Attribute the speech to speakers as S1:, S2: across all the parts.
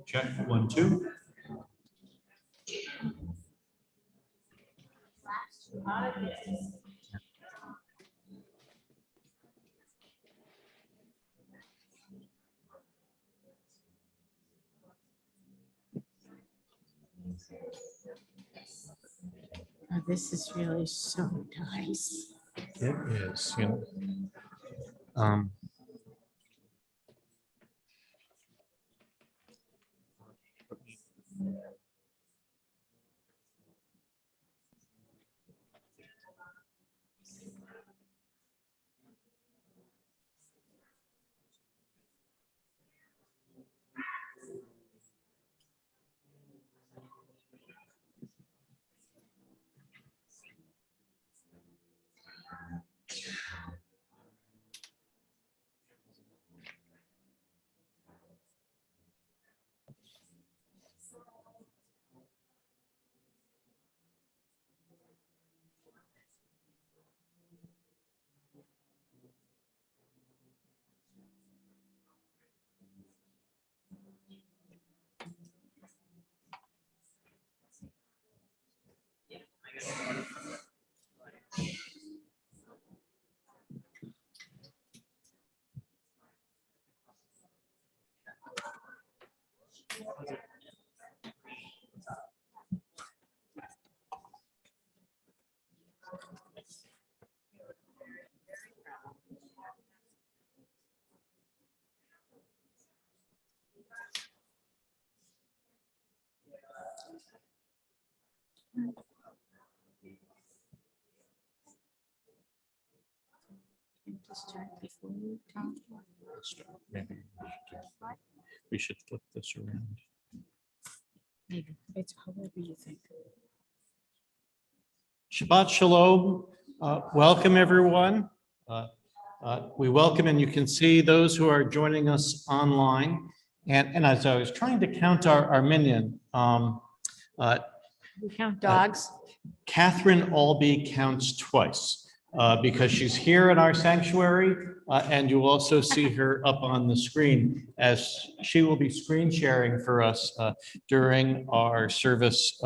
S1: Check 1, 2.
S2: Oh, this is really so nice.
S1: It is. Maybe we should flip this around.
S2: Maybe it's however you think.
S1: Shabbat Shalom. Welcome, everyone. We welcome, and you can see those who are joining us online. And as I was trying to count our minion,
S2: We count dogs.
S1: Catherine Albee counts twice because she's here in our sanctuary, and you'll also see her up on the screen as she will be screen sharing for us during our service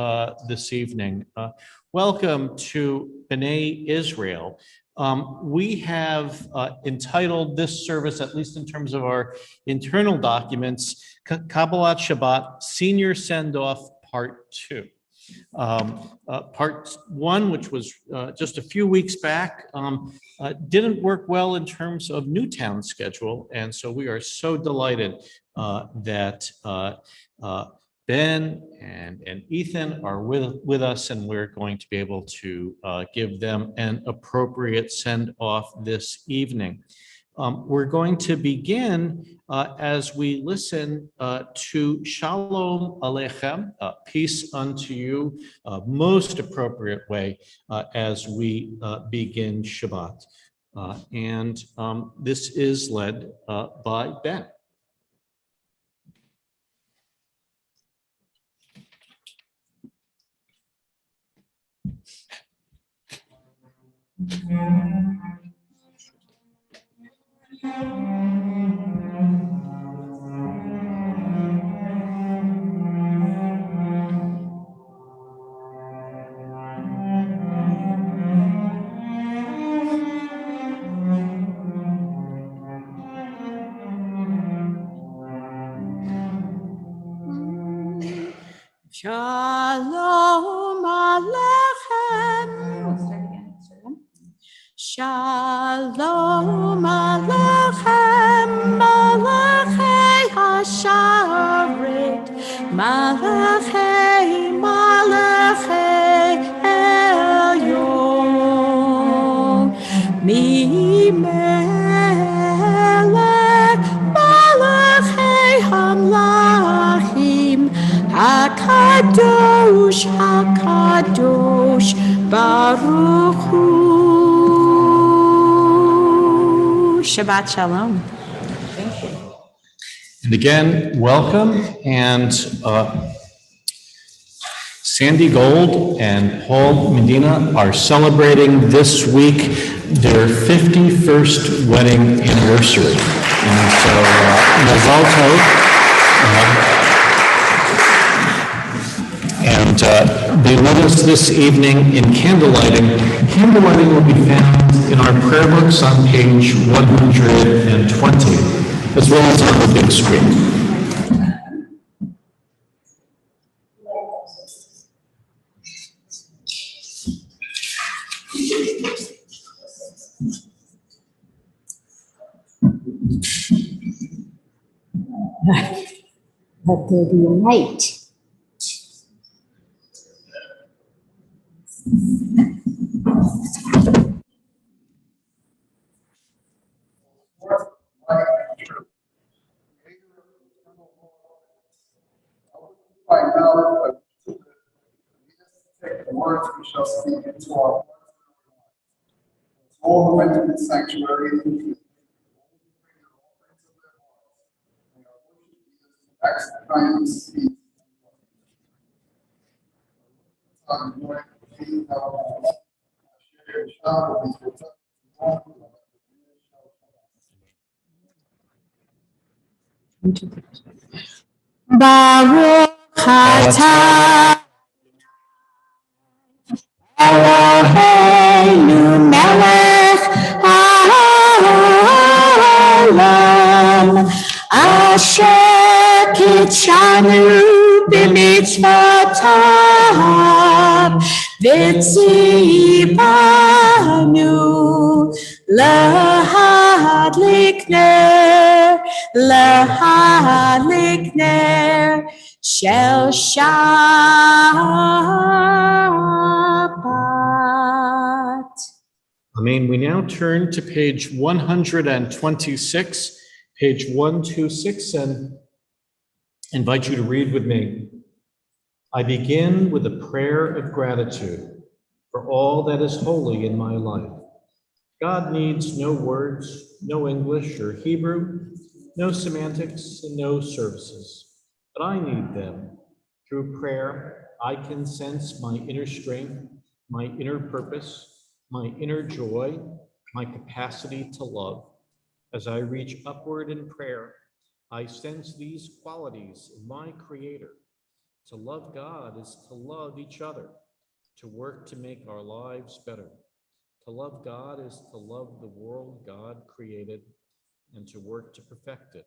S1: this evening. Welcome to B'nai Israel. We have entitled this service, at least in terms of our internal documents, Kabbalat Shabbat Senior Send-Off Part 2. Part 1, which was just a few weeks back, didn't work well in terms of Newtown's schedule, and so we are so delighted that Ben and Ethan are with us, and we're going to be able to give them an appropriate send-off this evening. We're going to begin as we listen to Shalom Aleichem, peace unto you, most appropriate way as we begin Shabbat. And this is led by Ben.
S2: Shalom Aleichem. Shalom Aleichem, Malachei Hasharet, Malachei Elyon, Mimelech, Malachei Hamlachim, Hakadosh, Hakadosh, Baruch Hu. Shabbat Shalom. Thank you.
S1: And again, welcome. And Sandy Gold and Paul Medina are celebrating this week their 51st wedding anniversary. And so, Mazal Tov. And they led us this evening in candlelighting. Candlelighting will be found in our prayer books on page 120, as well as on the big screen.
S2: But there be a light.
S3: By knowledge, but take the words we shall speak into our hearts. All who enter the sanctuary, acts of kindness, peace.
S2: Baruch atah Eloheinu melech haolam asher kitshanu b'mitzvotav v'tzivanu lahadlik ner shel Shabbat.
S1: Amen. We now turn to page 126, page 126, and invite you to read with me. I begin with a prayer of gratitude for all that is holy in my life. God needs no words, no English or Hebrew, no semantics, and no services. But I need them. Through prayer, I can sense my inner strength, my inner purpose, my inner joy, my capacity to love. As I reach upward in prayer, I sense these qualities in my Creator. To love God is to love each other, to work to make our lives better. To love God is to love the world God created and to work to perfect it.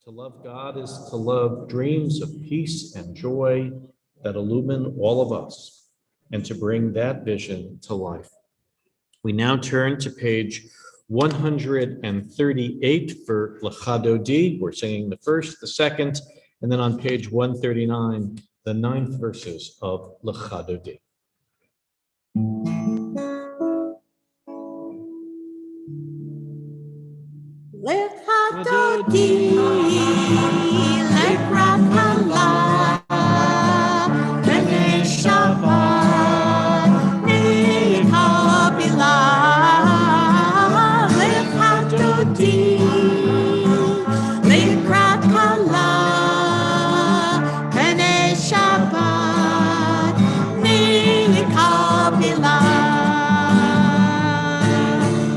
S1: To love God is to love dreams of peace and joy that illumine all of us and to bring that vision to life. We now turn to page 138 for Lecha Dodi. We're singing the first, the second, and then on page 139, the 9th verses of Lecha Dodi.
S2: Lecha Dodi, Lekra Kala, B'nei Shabbat, Necha Bila. Lecha Dodi, Lekra Kala, B'nei Shabbat, Necha Bila.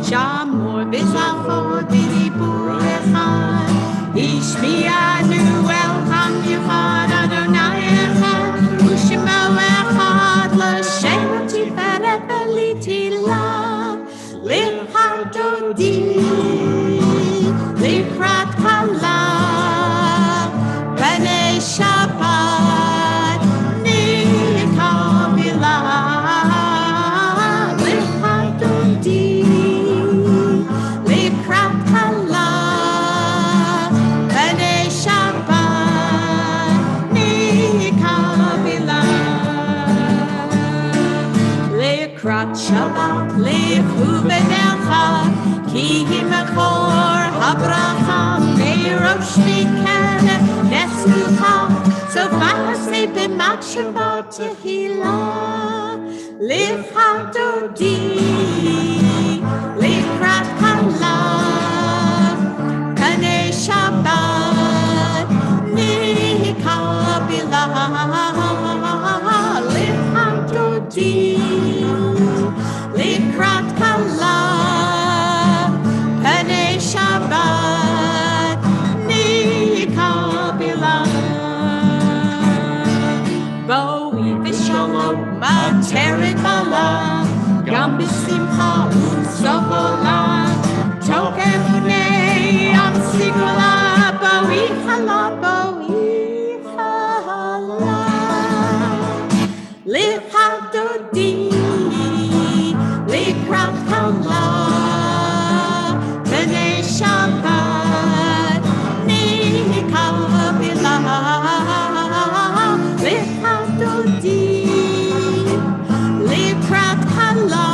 S2: Shamor v'zachor v'dibur echad, Ishmianu el ham yichad Adonai echad, U'shemo echad l'shem tiferet v'litila. Lecha Dodi, Lekrat Kala, B'nei Shabbat, Necha Bila. Lecha Dodi, Lekrat Kala, B'nei Shabbat, Necha Bila. Lekrat Shabbat, Lechu B'necha, Ki Himachor Habracha, Me'rosh Mikan, Neslucha, Sofase B'machshavat Tehila. Lecha Dodi, Lekrat Kala, B'nei Shabbat, Necha Bila. Lecha Dodi, Lekrat Kala, B'nei Shabbat, Necha Bila. Bo'im Am Bisimcha Sovola Tokemune Am Sigula Boi Hala Lichadodi Likrat Hala B'nei Shabbat Nikavila Lichadodi Likrat Hala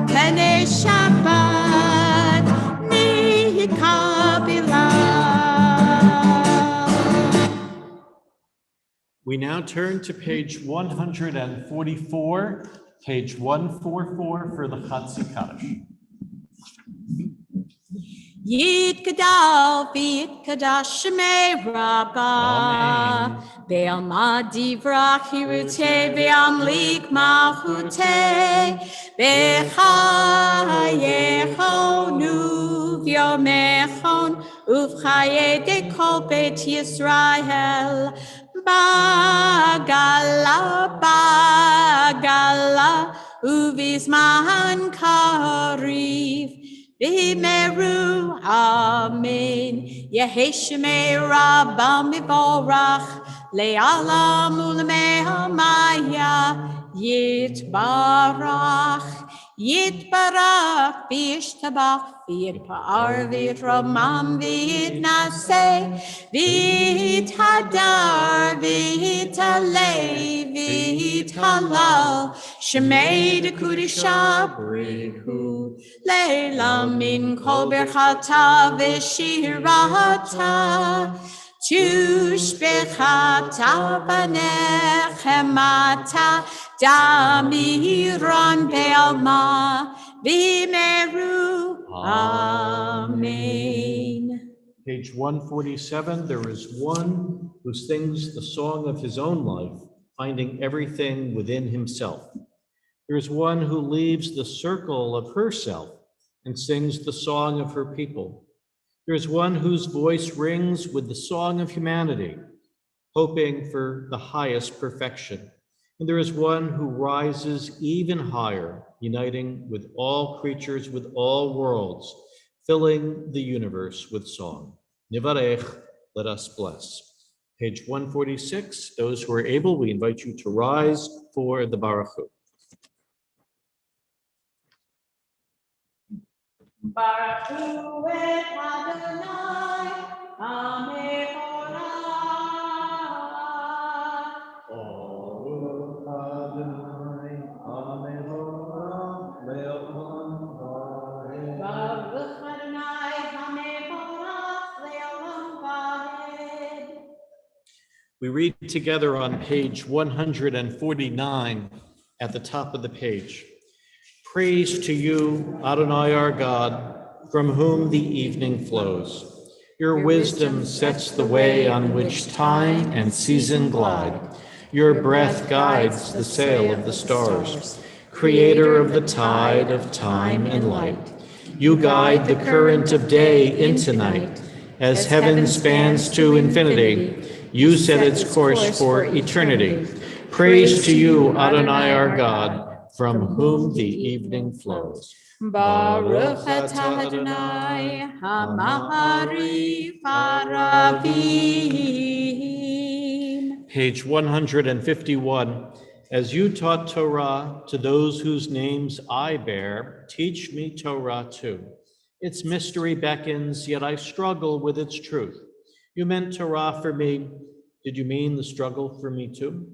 S2: B'nei Shabbat Nikavila.
S1: We now turn to page 144, page 144 for the Chatzi Kaddish.
S2: Yit Gadal, Vit Kadash Shemei Rabbah, Be'alma Divrach Hirute, Be'amlik Mahute, Be'chayechonu, V'yomechon, Uvchaye de Kol Beit Yisrael, Bagala, Bagala, Uvizman Kariv, Bimeru, Amen. Yeheshemei Rabbam Mivorach, Le'ala Mulmei Hamaya, Yitbarach, Yitbarach, V'yishtabach, V'yitpa'ar, V'yitramam, V'yitnaseh, V'yithadar, V'yitalei, V'yithalal, Shemei Dekudisha Brihu, Leila min kol berchata v'shirata, tushbechata v'nechemata, damiron be'alma v'meru. Amen.
S1: Page 147, there is one who sings the song of his own life, finding everything within himself. There is one who leaves the circle of herself and sings the song of her people. There is one whose voice rings with the song of humanity, hoping for the highest perfection. And there is one who rises even higher, uniting with all creatures, with all worlds, filling the universe with song. Nivarech, let us bless. Page 146, those who are able, we invite you to rise for the Baruch Hu.
S2: Baruch Hu et Adonai, Hamevorach.
S1: Baruch Adonai, Hamevorach, Le'olam Va'ed.
S2: Baruch Adonai, Hamevorach, Le'olam Va'ed.
S1: We read together on page 149 at the top of the page. Praise to you, Adonai our God, from whom the evening flows. Your wisdom sets the way on which time and season glide. Your breath guides the sail of the stars, creator of the tide of time and light. You guide the current of day into night. As heaven spans to infinity, you set its course for eternity. Praise to you, Adonai our God, from whom the evening flows.
S2: Baruch atah Adonai Hamahari Faravim.
S1: Page 151. As you taught Torah to those whose names I bear, teach me Torah too. Its mystery beckons, yet I struggle with its truth. You meant Torah for me. Did you mean the struggle for me too?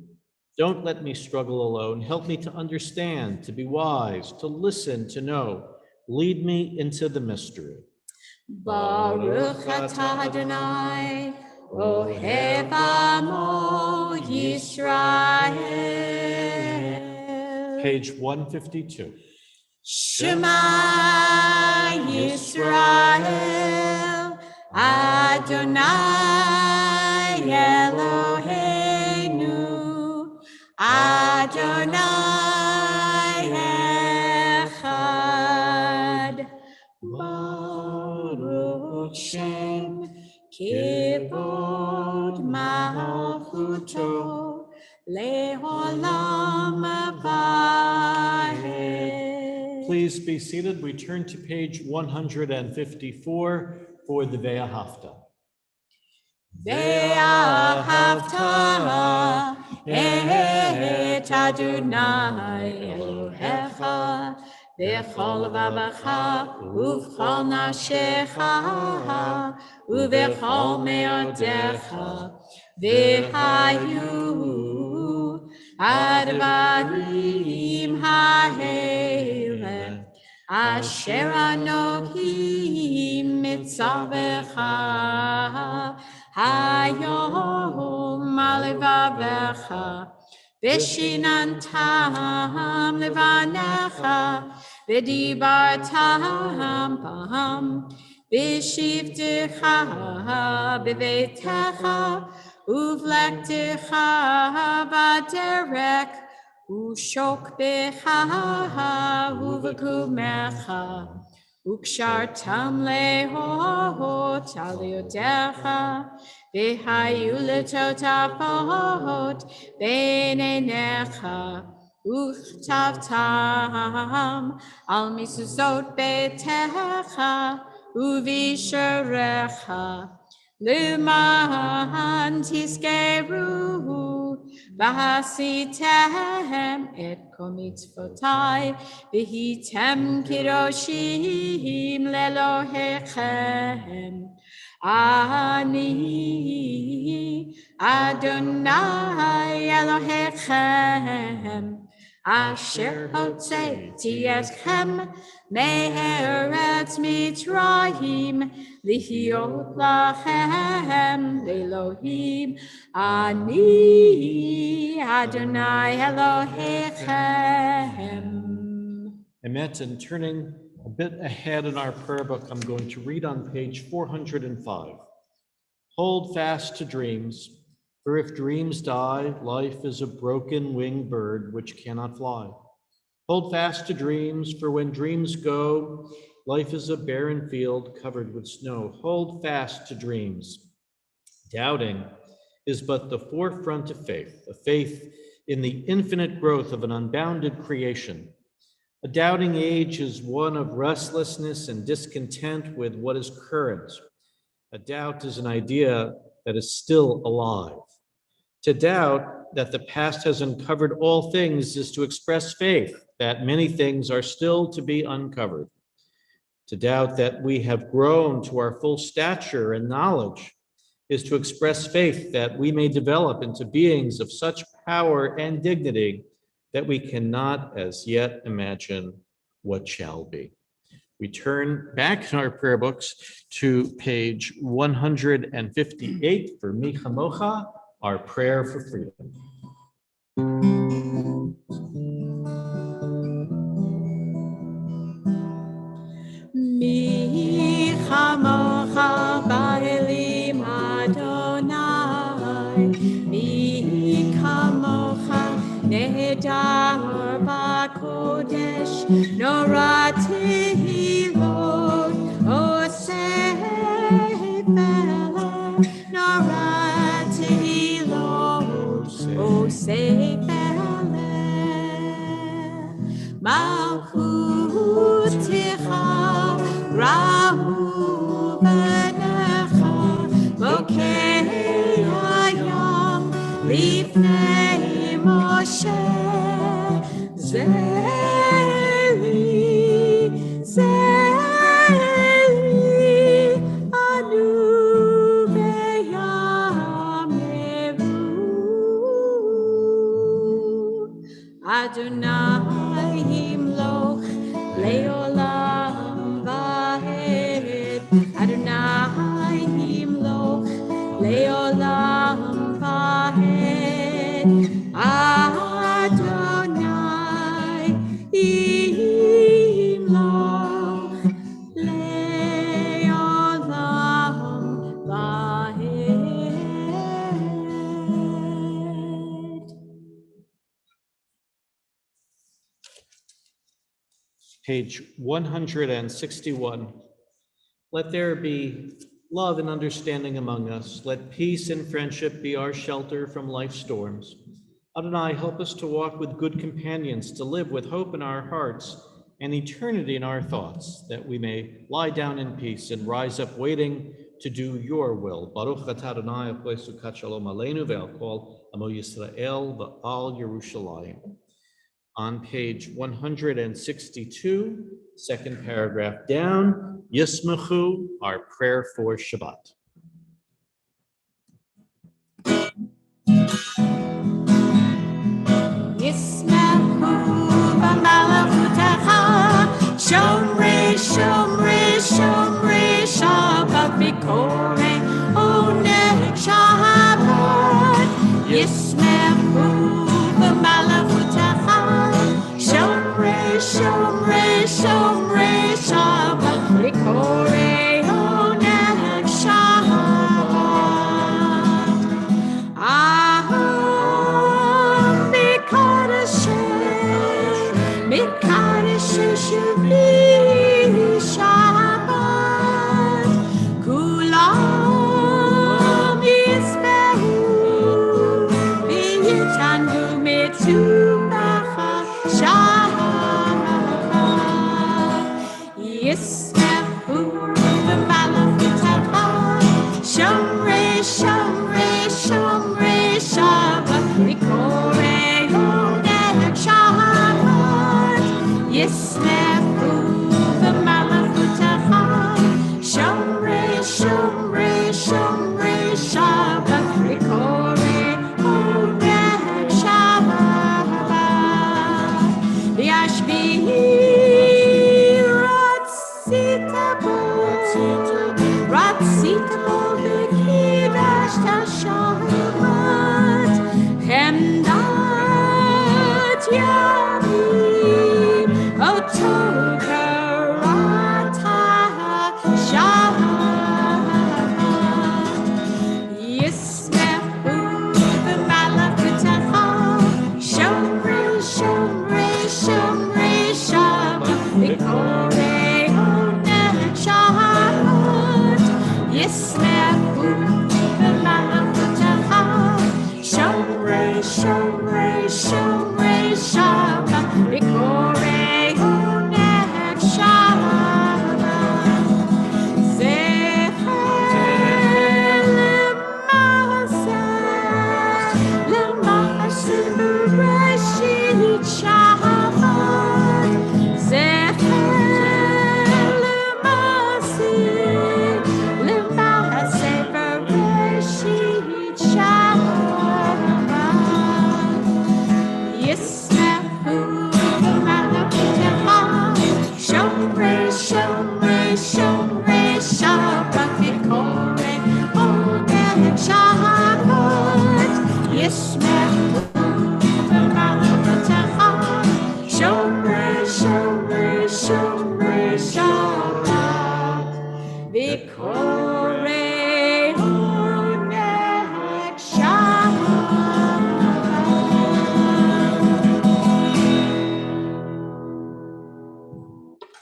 S1: Don't let me struggle alone. Help me to understand, to be wise, to listen, to know. Lead me into the mystery.
S2: Baruch atah Adonai Ohev Amo Yisrael.
S1: Page 152.
S2: Shema Yisrael Adonai Eloheinu Adonai Echad. Baruch Shem Kivod Malchuto Le'olam Abad.
S1: please be seated. We turn to page 154 for the Ve'ahavta.
S2: Ve'ahavta et Adonai Elohecha v'chol levavecha uv'chol nafshecha uv'chol me'odecha v'hayu advarim ha'ele asher anochi mitzavecha hayom alevavecha v'shinantam levanecha v'dibartam bam v'shivtecha b'veitecha uv'lektecha b'derek ushok becha uv'kumecha ukshartam lehot al yodecha v'hayu letotafot b'neinecha uchtavtam al misuzot betecha uvisharecha Luman tiskeru v'hasitem et komitzvotai v'hitem kiroshim lelohechem ani Adonai Elohechem asher hotzeiti etchem me'eretz Mitzrayim lihiot lachem Elohim ani Adonai Elohechem.
S1: Emet, and turning a bit ahead in our prayer book, I'm going to read on page 405. Hold fast to dreams, for if dreams die, life is a broken winged bird which cannot fly. Hold fast to dreams, for when dreams go, life is a barren field covered with snow. Hold fast to dreams. Doubting is but the forefront of faith, a faith in the infinite growth of an unbounded creation. A doubting age is one of restlessness and discontent with what is current. A doubt is an idea that is still alive. To doubt that the past has uncovered all things is to express faith that many things are still to be uncovered. To doubt that we have grown to our full stature and knowledge is to express faith that we may develop into beings of such power and dignity that we cannot as yet imagine what shall be. We turn back in our prayer books to page 158 for Mi Chamocha, our prayer for freedom.
S2: Mi chamocha ba'elim Adonai, mi chamocha nehedar ba'kodesh, nora tehilot oseh pele, nora tehilot oseh pele, malchutecha Rahu Benecha Bokeh Hayam Lifnei Moshe Zeli Zeli Anu Beyameru Adonai Himloch Leolam Adonai Himloch Leolam Vahed Adonai Himloch Leolam Vahed.
S1: Page 161. Let there be love and understanding among us. Let peace and friendship be our shelter from life's storms. Adonai, help us to walk with good companions, to live with hope in our hearts, and eternity in our thoughts, that we may lie down in peace and rise up waiting to do your will. Baruch atah Adonai haposu kat shalom aleinu ve'al kol amo Yisrael v'al Yerushalayim. On page 162, second paragraph down, Yismachu, our prayer for Shabbat.
S2: Shomre, shomre, shomre, Shabbat, Mikore, Oneh, Shabbat, Yismechu, B'malachutecha, shomre, shomre, shomre, Shabbat, Mikore, Oneh, Shabbat, Aham, Mikadosh, Shuvli Shabbat, Kulam Yismehu, V'yitangu Mitzumecha Shabbat, Yismehu V'malachutecha, Shomre, Shomre, Shomre, Shabbat, Mikorei Oneh Shabbat, Yismechu v'malachutecha, shomre, shomre, shomre, Shabbat, mikorei oneh Shabbat, v'yashvihi ratzita bo v'kidash tashavat, chemdat yamim, oto karata Shabbat, Yismechu v'malachutecha, shomre, shomre, shomre, Shabbat, mikorei oneh Shabbat, Yismechu v'malachutecha, shomre, shomre, shomre, Shabbat, mikorei oneh Shabbat, zecher l'maaseh b'reshit Shabbat, zecher l'maaseh b'reshit Shabbat, Yismechu v'malachutecha, shomre, shomre, shomre, Shabbat, mikorei oneh Shabbat, Yismechu v'malachutecha, shomre, shomre, shomre, Shabbat, mikorei oneh Shabbat.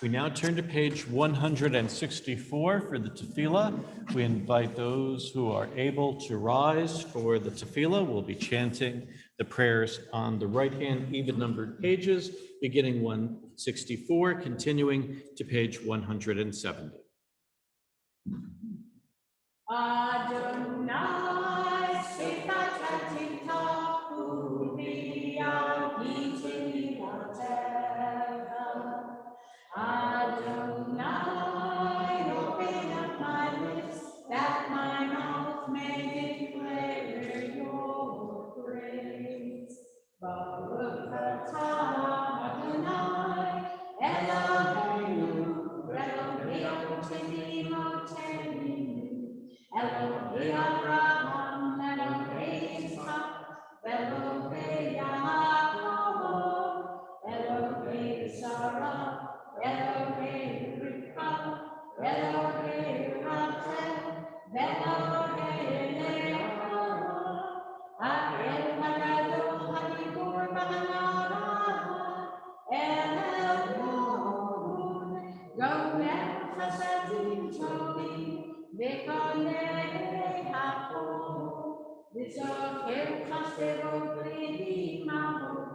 S1: We now turn to page 164 for the tefillah. We invite those who are able to rise for the tefillah. We'll be chanting the prayers on the right-hand even-numbered pages, beginning 164, continuing to page 170.
S2: Adonai, Sifatatintahu, B'yahiti Whatever. Adonai, open up my lips, that my mouth may declare your praise. Baruch atah Adonai, Eloheinu, Elohei Avotenu, Elohei Abraham, Elohei Yitzchak, Elohei Yaakov, Elohei Sarah, Elohei Rivka, Elohei Rachel, Elohei Leah, Ha'el Hagadol Hagibur Ba'anara, El Elyon, Gomer Chasadim Tovim, V'konei Hakol, V'zocher Chaserot V'imahot,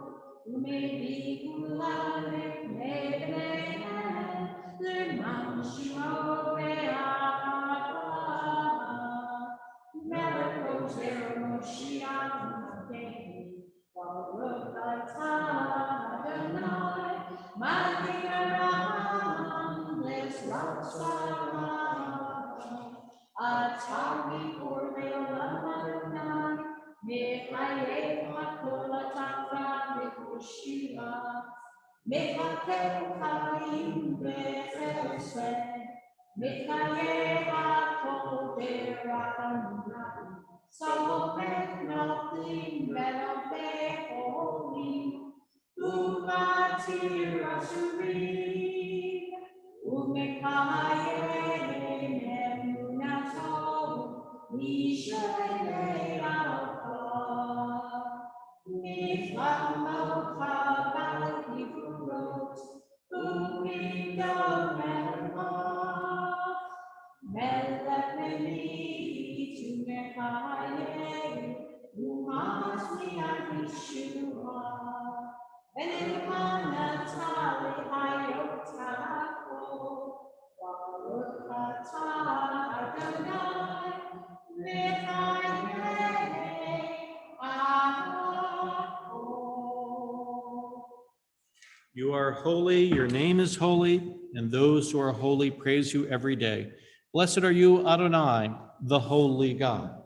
S1: You are holy, your name is holy, and those who are holy praise you every day. Blessed are you, Adonai, the holy God.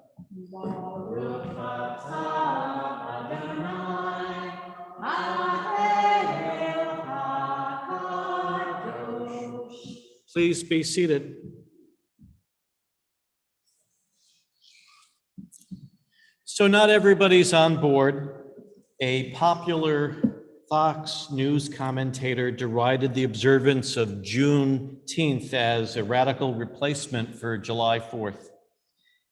S1: Please be seated. So not everybody's on board. A popular Fox News commentator derided the observance of Juneteenth as a radical replacement for July 4th.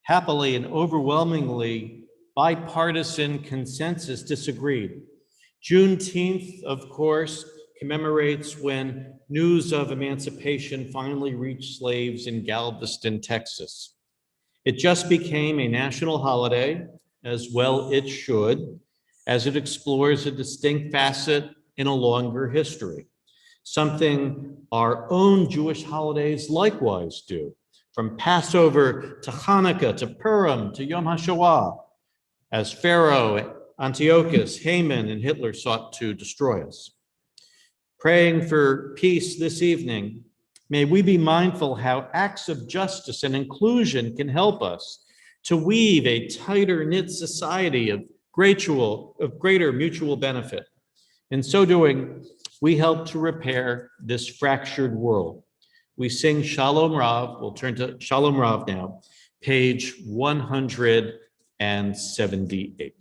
S1: Happily and overwhelmingly, bipartisan consensus disagreed. Juneteenth, of course, commemorates when news of emancipation finally reached slaves in Galveston, Texas. It just became a national holiday, as well it should, as it explores a distinct facet in a longer history, something our own Jewish holidays likewise do, from Passover to Hanukkah to Purim to Yom HaShoah, as Pharaoh, Antiochus, Haman, and Hitler sought to destroy us. Praying for peace this evening, may we be mindful how acts of justice and inclusion can help us to weave a tighter knit society of greater mutual benefit. In so doing, we help to repair this fractured world. We sing Shalom Rav. We'll turn to Shalom Rav now, page 178.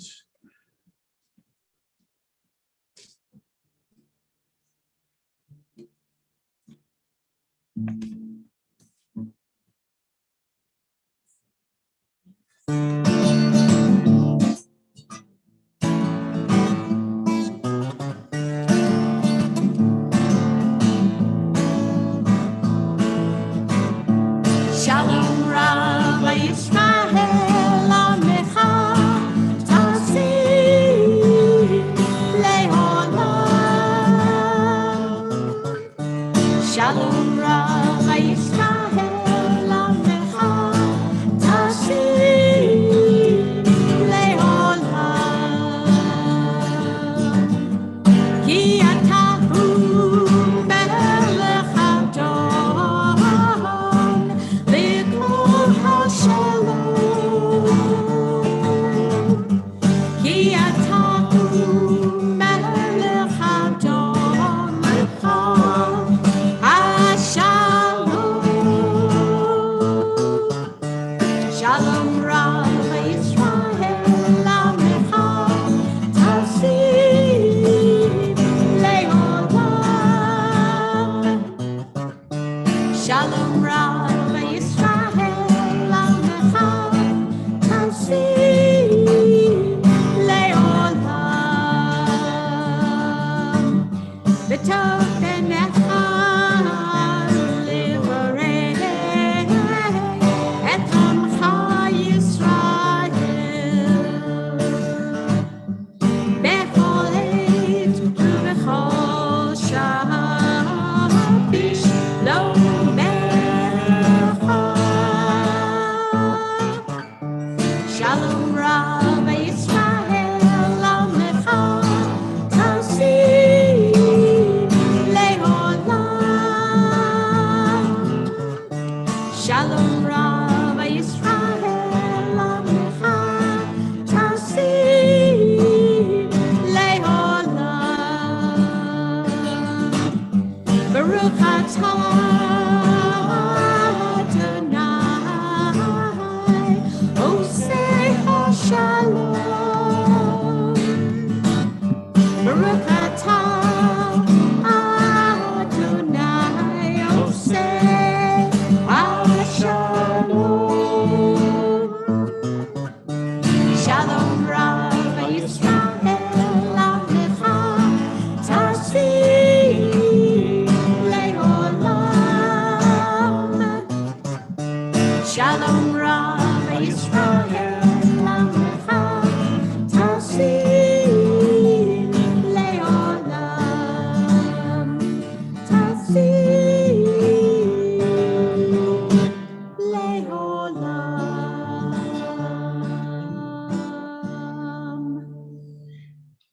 S2: Shalom Rav Yisrael Amecha Tasi Leolam. Shalom Rav Yisrael Amecha Tasi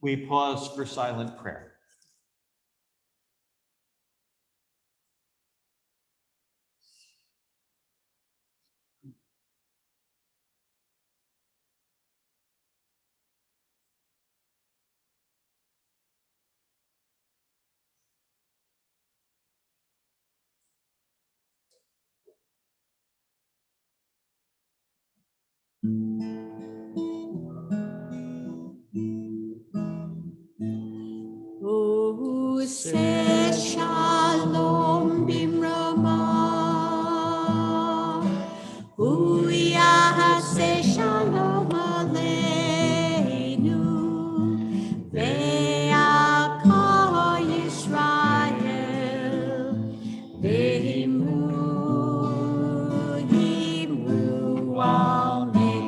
S1: We pause for silent prayer.
S2: Say shalom bimrama. Say shalom aleinu. Ve'akol Yisrael. Ve'imru amen.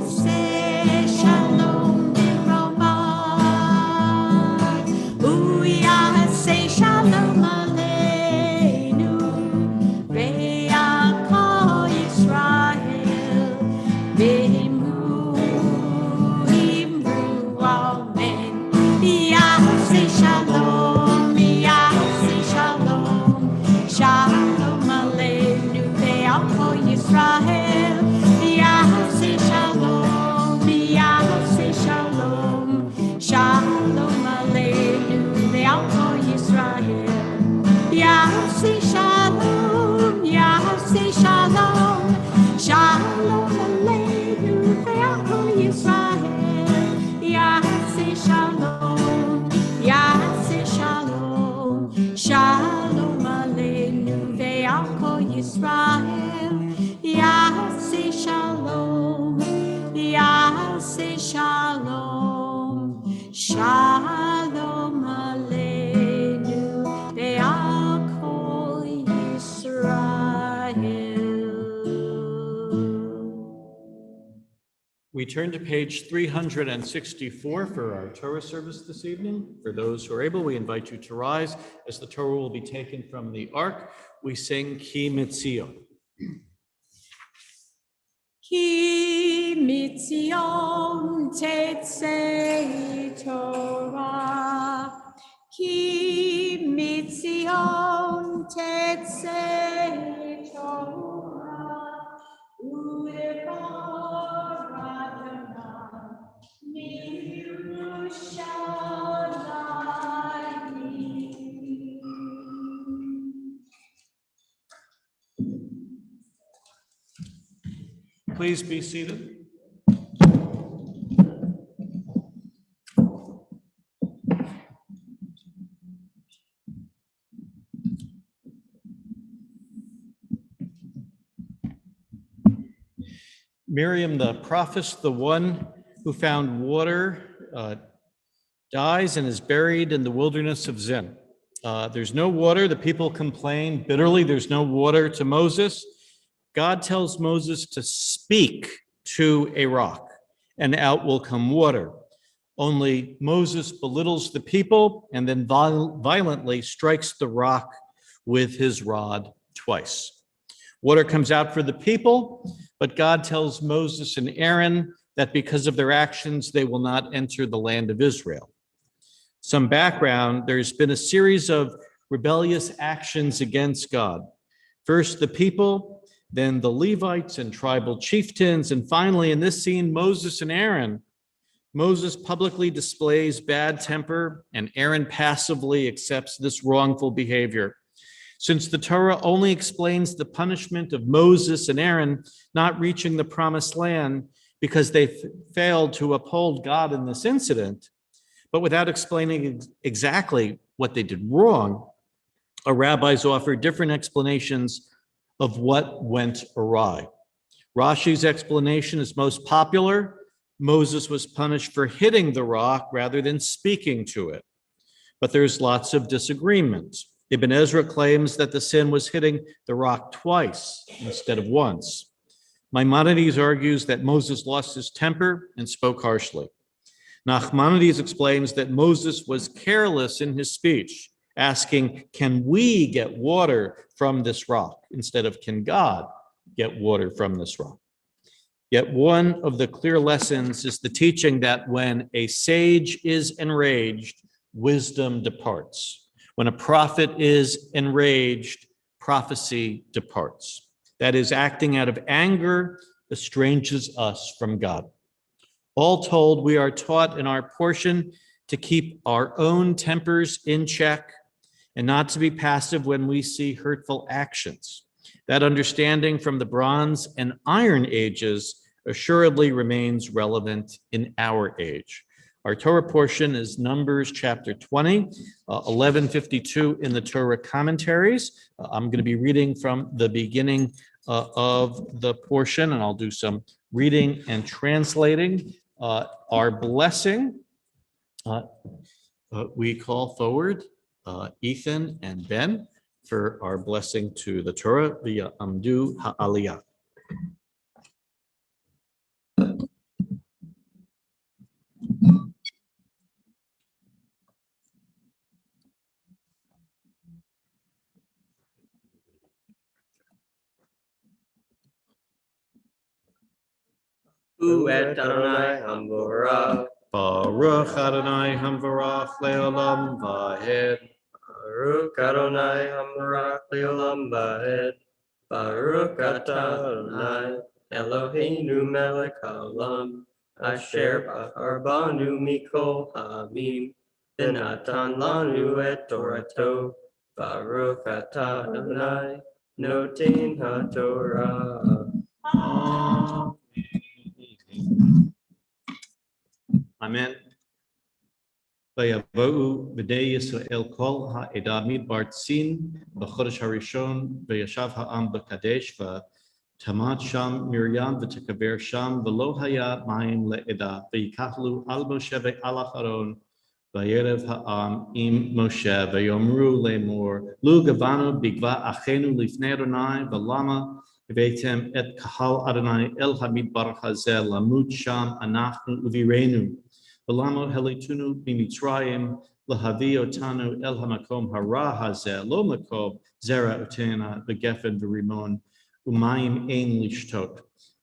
S2: Say shalom bimrama. Say shalom aleinu, ve'akol Yisrael, ve'imru amen. Say shalom, say shalom, shalom aleinu, ve'akol Yisrael, say shalom, say shalom, shalom aleinu, ve'akol Yisrael. Say shalom, say shalom, shalom aleinu, ve'akol Yisrael. Say shalom, say shalom, shalom aleinu, ve'akol Yisrael. Say shalom, say shalom, shalom aleinu, ve'akol Yisrael.
S1: We turn to page 364 for our Torah service this evening. For those who are able, we invite you to rise as the Torah will be taken from the ark. We sing Ki Mitzion.
S2: Ki mitzion tetzei Torah, ki mitzion tetzei Torah, u'devar Adonai miYerushalayim.
S1: Please be seated. Miriam the prophet, the one who found water, dies and is buried in the wilderness of Zin. There's no water. The people complain bitterly. There's no water to Moses. God tells Moses to speak to a rock, and out will come water. Only Moses belittles the people and then violently strikes the rock with his rod twice. Water comes out for the people, but God tells Moses and Aaron that because of their actions, they will not enter the land of Israel. Some background, there's been a series of rebellious actions against God. First, the people, then the Levites and tribal chieftains, and finally, in this scene, Moses and Aaron. Moses publicly displays bad temper, and Aaron passively accepts this wrongful behavior. Since the Torah only explains the punishment of Moses and Aaron not reaching the promised land because they failed to uphold God in this incident, but without explaining exactly what they did wrong, our rabbis offer different explanations of what went awry. Rashi's explanation is most popular. Moses was punished for hitting the rock rather than speaking to it. But there's lots of disagreement. Ibn Ezra claims that the sin was hitting the rock twice instead of once. Maimonides argues that Moses lost his temper and spoke harshly. Nachmanides explains that Moses was careless in his speech, asking, can we get water from this rock, instead of can God get water from this rock? Yet one of the clear lessons is the teaching that when a sage is enraged, wisdom departs. When a prophet is enraged, prophecy departs. That is, acting out of anger estranges us from God. All told, we are taught in our portion to keep our own tempers in check and not to be passive when we see hurtful actions. That understanding from the Bronze and Iron Ages assuredly remains relevant in our age. Our Torah portion is Numbers chapter 20, 1152 in the Torah commentaries. I'm going to be reading from the beginning of the portion, and I'll do some reading and translating. Our blessing, we call forward Ethan and Ben for our blessing to the Torah via Amdu Ha'aliyah.
S4: Hu et Adonai Hamvorach,
S1: Baruch Adonai Hamvarach Leolam Vahed.
S4: Baruch Adonai Hamvorach Leolam Vaed, Baruch Atah Adonai Eloheinu Melech Haolam, Asher Bachar Banu Mikol Ha'amim, V'natan Lanu et Torato, Baruch Atah Adonai Noten HaTorah.
S1: Amen. Vayavohu b'nei Yisrael kol ha'edah midbar tzin b'chodesh harishon v'yashav ha'am b'kadesh v'tamat sham Miriam v'tekaber sham v'lo haya mayim le'edah v'yikachlu al Moshe ve'al Aharon v'yerev ha'am im Moshe v'yomru le'mor lu gavanu b'gva achenu lifnei Adonai v'lama v'eitem et kahal Adonai el hamidbar hazeh lamut sham anachnu uvirenu V'lamo helitunu b'mitzrayim lahavi otanu el hamakom hara hazeh lo makom zera utena v'gefen v'rimon umayim ein lishtot.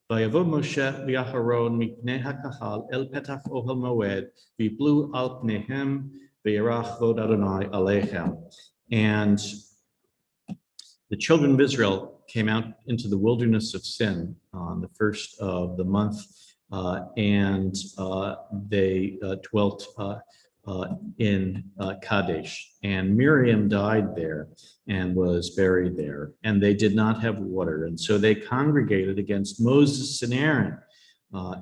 S1: V'yavo Moshe v'Aharon mipnei hakahal el petach ohel moed v'yiblu al pneihem v'yarach vod Adonai aleichem. And the children of Israel came out into the wilderness of Sin on the first of the month. And they dwelt in Kadesh. And Miriam died there and was buried there. And they did not have water. And so they congregated against Moses and Aaron.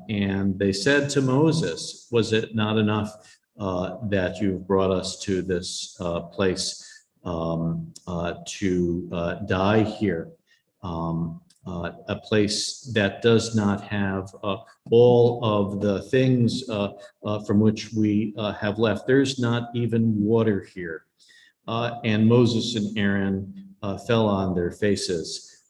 S1: And they said to Moses, was it not enough that you've brought us to this place to die here? A place that does not have all of the things from which we have left. There's not even water here. And Moses and Aaron fell on their faces,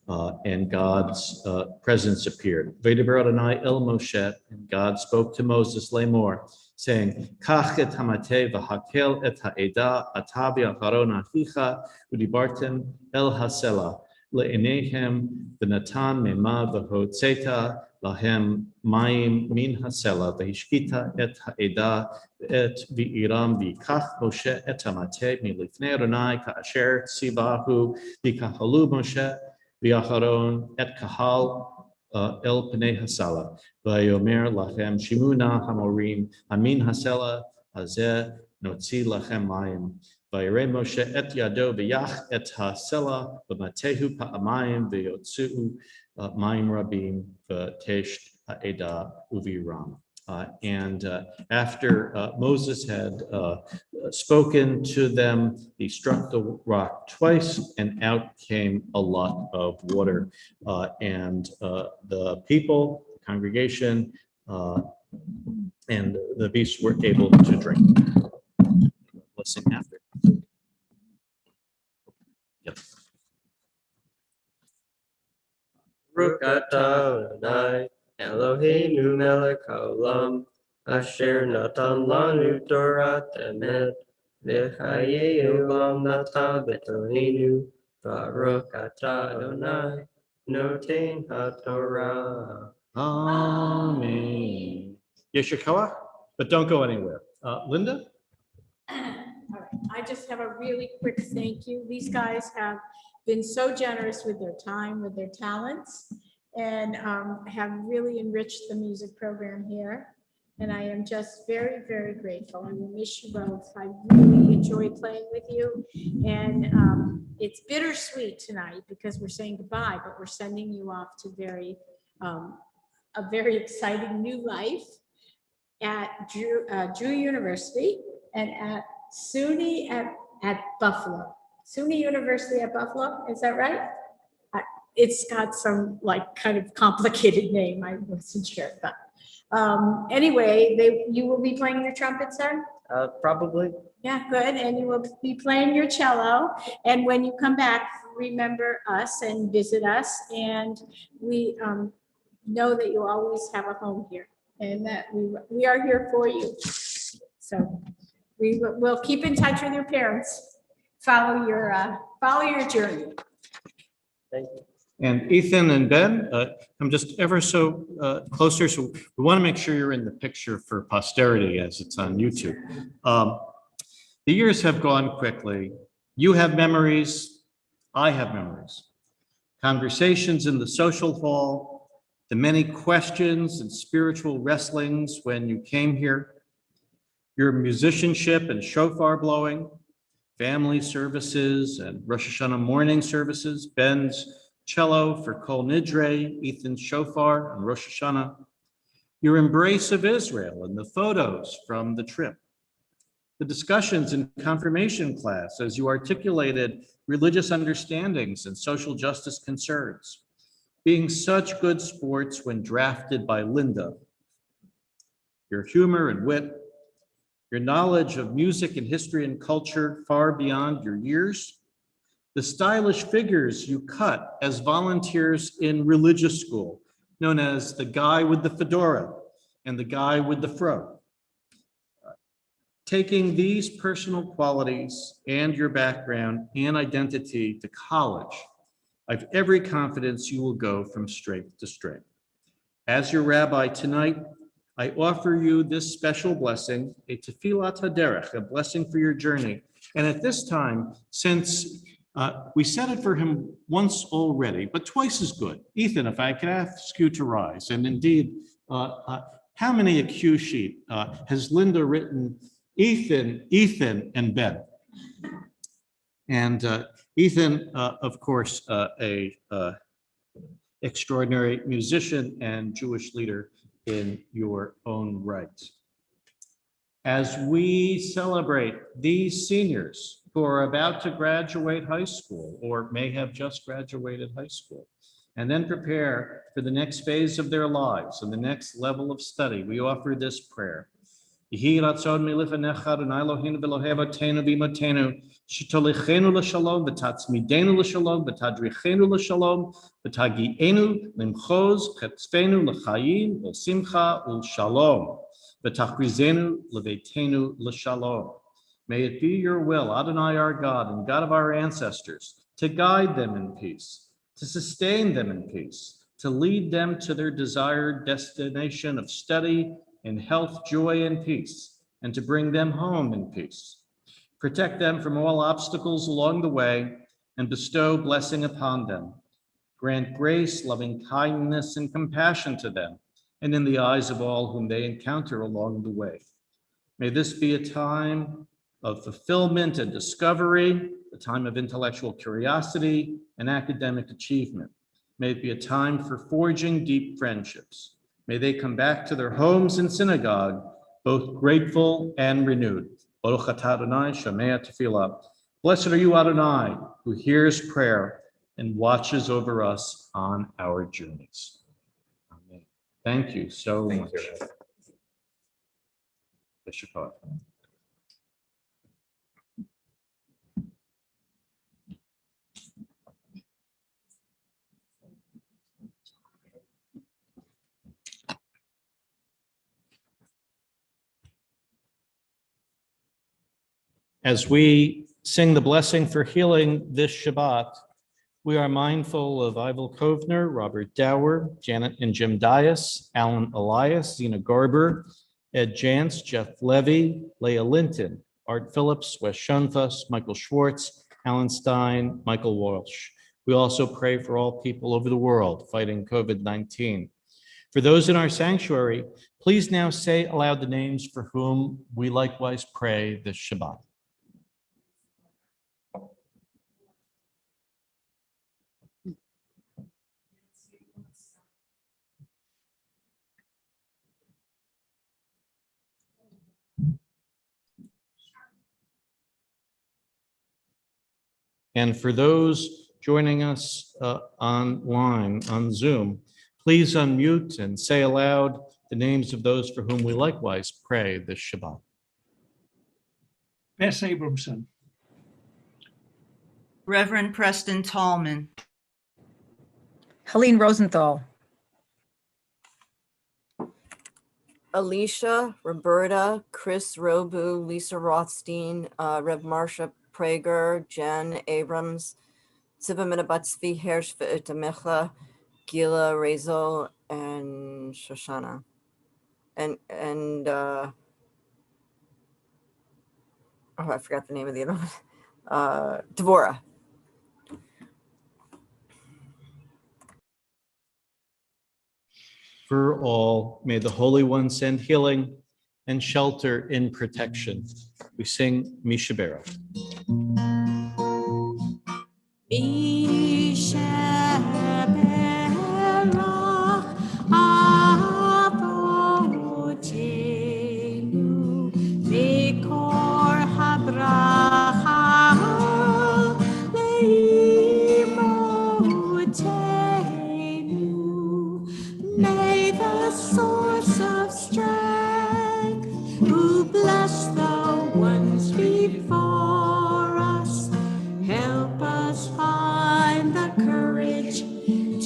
S1: and God's presence appeared. V'yidaber Adonai el Moshe, and God spoke to Moses lemor, saying, Kach et hamateh v'hakel et ha'edah ata v'Aharon achicha u'dibartem el hasela. Le'eneihem v'natan mema v'hotzeta lahem mayim min hasela v'hishkita et ha'edah et v'iram v'ikach Moshe et hamateh milifnei Adonai ka'asher tzivahu v'kahalu Moshe v'Aharon et kahal el pnei hasela v'yomer lachem shimuna hamorim amin hasela hazeh notzi lachem mayim. Vayirei Moshe et yado v'yach et hasela v'matehu pa'amayim v'yotzu mayim rabim v'tesht ha'edah uviram. And after Moses had spoken to them, he struck the rock twice, and out came a lot of water. And the people, the congregation, and the beasts were able to drink. Blessing after. Yep.
S4: Baruch atah Adonai Eloheinu melech haolam, asher natan lanu Torat emet, v'chayei olam natan b'toleinu. Baruch atah Adonai noten haTorah.
S1: Amen. Yeshua, but don't go anywhere. Linda?
S2: All right, I just have a really quick thank you. These guys have been so generous with their time, with their talents, and have really enriched the music program here. And I am just very, very grateful. I will miss you both. I really enjoy playing with you. And it's bittersweet tonight because we're saying goodbye, but we're sending you off to a very exciting new life at Drew University and at SUNY at Buffalo. SUNY University at Buffalo, is that right? It's got some like kind of complicated name. I wasn't sure, but anyway, you will be playing your trumpet, sir?
S4: Probably.
S2: Yeah, good. And you will be playing your cello. And when you come back, remember us and visit us. And we know that you always have a home here and that we are here for you. So we'll keep in touch with your parents. Follow your journey.
S4: Thank you.
S1: And Ethan and Ben, I'm just ever so closer, so we want to make sure you're in the picture for posterity as it's on YouTube. The years have gone quickly. You have memories, I have memories. Conversations in the social hall, the many questions and spiritual wrestlings when you came here, your musicianship and shofar blowing, family services and Rosh Hashanah morning services, Ben's cello for Kol Nidre, Ethan's shofar and Rosh Hashanah, your embrace of Israel and the photos from the trip, the discussions in confirmation class as you articulated religious understandings and social justice concerns, being such good sports when drafted by Linda, your humor and wit, your knowledge of music and history and culture far beyond your years, the stylish figures you cut as volunteers in religious school, known as the guy with the fedora and the guy with the fro. Taking these personal qualities and your background and identity to college, I have every confidence you will go from strength to strength. As your rabbi tonight, I offer you this special blessing, a tefillat haderech, a blessing for your journey. And at this time, since we said it for him once already, but twice as good. Ethan, if I could ask you to rise, and indeed, how many a cue sheet has Linda written Ethan, and Ben? And Ethan, of course, a extraordinary musician and Jewish leader in your own right. As we celebrate these seniors who are about to graduate high school or may have just graduated high school, and then prepare for the next phase of their lives and the next level of study, we offer this prayer. Yehi ratzon milifnecha Adonai Eloheinu v'Elohei Avotenu v'imotenu shetolichenu l'shalom v'tatzmidenu l'shalom v'tadrichenu l'shalom v'tagienu limchoz chetzvenu l'chayim v'simcha u'shalom v'tachrizenu leveitenu l'shalom. May it be your will, Adonai our God and God of our ancestors, to guide them in peace, to sustain them in peace, to lead them to their desired destination of study in health, joy, and peace, and to bring them home in peace. Protect them from all obstacles along the way and bestow blessing upon them. Grant grace, loving kindness, and compassion to them, and in the eyes of all whom they encounter along the way. May this be a time of fulfillment and discovery, a time of intellectual curiosity and academic achievement. May it be a time for forging deep friendships. May they come back to their homes and synagogue, both grateful and renewed. Baruch atah Adonai, Shomea Tefillah. Blessed are you, Adonai, who hears prayer and watches over us on our journeys. Amen. Thank you so much. Yeshua. As we sing the blessing for healing this Shabbat, We are mindful of Ivel Kovner, Robert Dower, Janet and Jim Dias, Alan Elias, Zena Garber, Ed Jantz, Jeff Levy, Leah Linton, Art Phillips, Wes Shunfuss, Michael Schwartz, Alan Stein, Michael Walsh. We also pray for all people over the world fighting COVID-19. For those in our sanctuary, please now say aloud the names for whom we likewise pray this Shabbat. And for those joining us online on Zoom, please unmute and say aloud the names of those for whom we likewise pray this Shabbat.
S5: Bess Abramson,
S6: Reverend Preston Tallman,
S7: Helene Rosenthal,
S8: Alicia, Roberta, Chris Robu, Lisa Rothstein, Rev Marsha Prager, Jen Abrams, Siva Minabatsvi, Hershva Itamecha, Gila Rezo, and Shoshana. And oh, I forgot the name of the other one. Devorah.
S1: For all, may the Holy One send healing and shelter in protection. We sing Mishabera.
S2: May the source of strength, who bless the ones before us, help us find the courage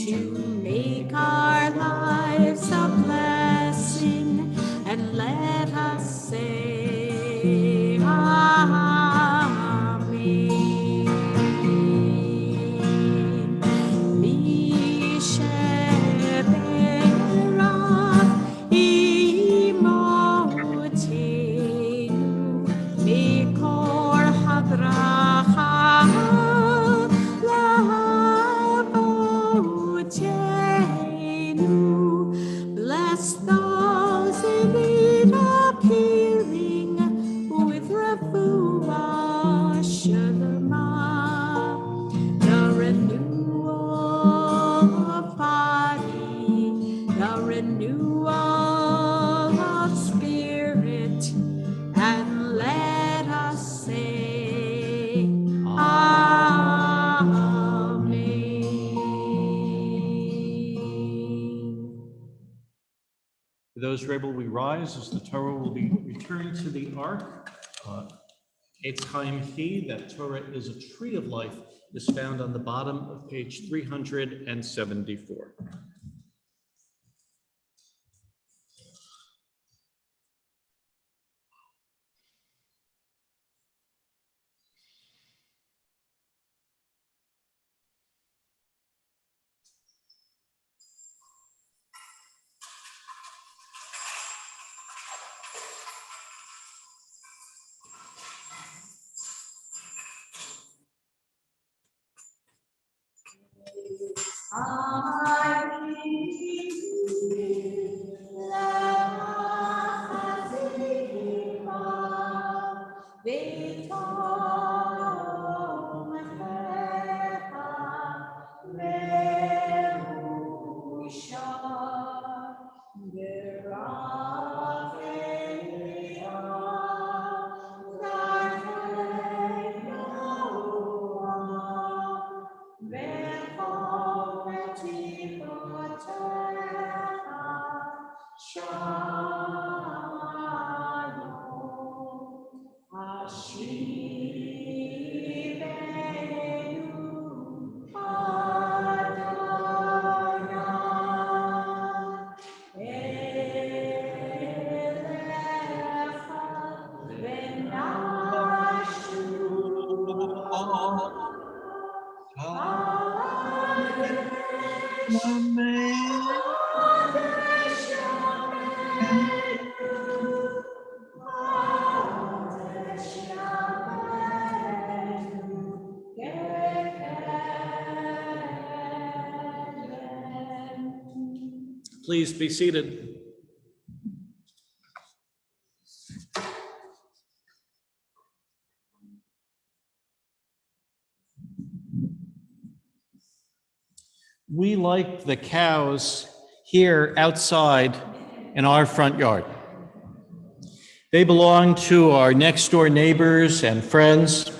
S2: to make our lives a blessing, and let us say Amen. Misheberach imotenu mikor habracha labotenu. Bless those in need of healing with refuah shalama, the renewal of body, the renewal of spirit, and let us say Amen.
S1: For those who are able, we rise as the Torah will be returned to the ark. Eitz Chaim He, that Torah is a tree of life, is found on the bottom of page 374. Please be seated. We like the cows here outside in our front yard. They belong to our next door neighbors and friends.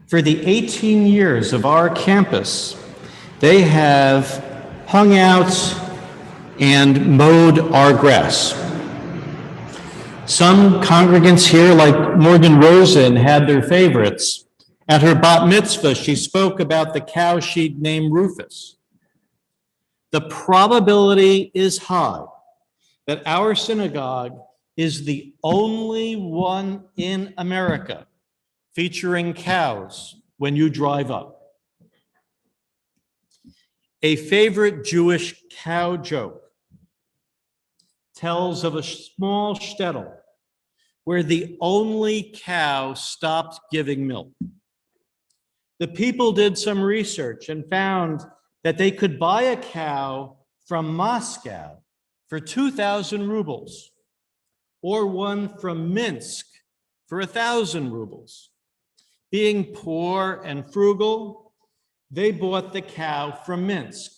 S1: For the 18 years of our campus, they have hung out and mowed our grass. Some congregants here, like Morgan Rosen, had their favorites. At her bat mitzvah, she spoke about the cow she'd named Rufus. The probability is high that our synagogue is the only one in America featuring cows when you drive up. A favorite Jewish cow joke tells of a small shtetl where the only cow stopped giving milk. The people did some research and found that they could buy a cow from Moscow for 2,000 rubles, or one from Minsk for 1,000 rubles. Being poor and frugal, they bought the cow from Minsk.